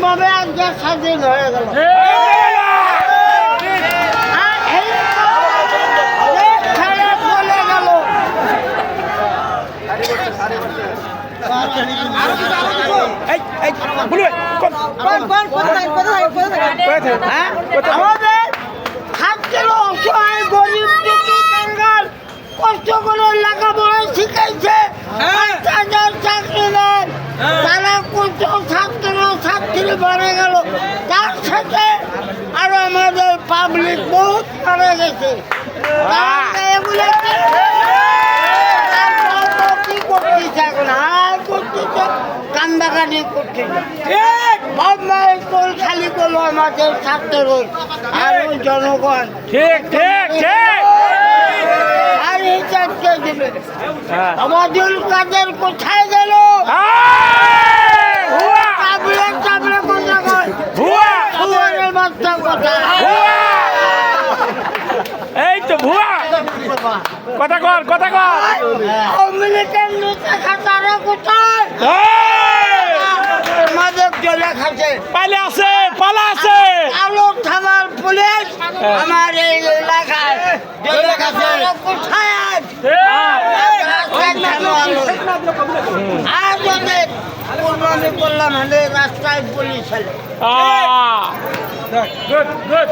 ভাবে আজকে স্বাধীন হয়ে গেল। চলে গেল। আমাদের ছাত্র অসহায় গরিব দুঃখী কাঙ্গাল কষ্ট করে লেখাপড়া শিখাইছে, হাজার চাকরি নেয়, তারা কত ছাত্র ছাত্রী মারা গেল, তার সাথে আরো আমাদের পাবলিক বহুত মারা গেছে। এগুলো কি করতেছে এখন? আর করতেছে কান্দাকাটি করতেছে। সব মায়ের কোল খালি করলো আমাদের ছাত্র আর ওই জনগণ। ঠিক ঠিক ঠিক। আর এই চারটে দেবে আমাদের কাজের কোথায় গেল? চাবড়ে চাবড়ে কথা কয়, ভুয়ারের বাচ্চা কথা। এই তো ভুয়া কথা কর কথা কর। আমেরিকান নেতা খাতারা কোথায়? মাদক জলে খাচ্ছে, পালে আছে পালা আছে। আলো থানার পুলিশ আমার এই এলাকায় জলে খাচ্ছে, কোথায় আজ? আজ ওদের কোরবানি করলাম হলে রাস্তায় পুলিশ হলে। Good good.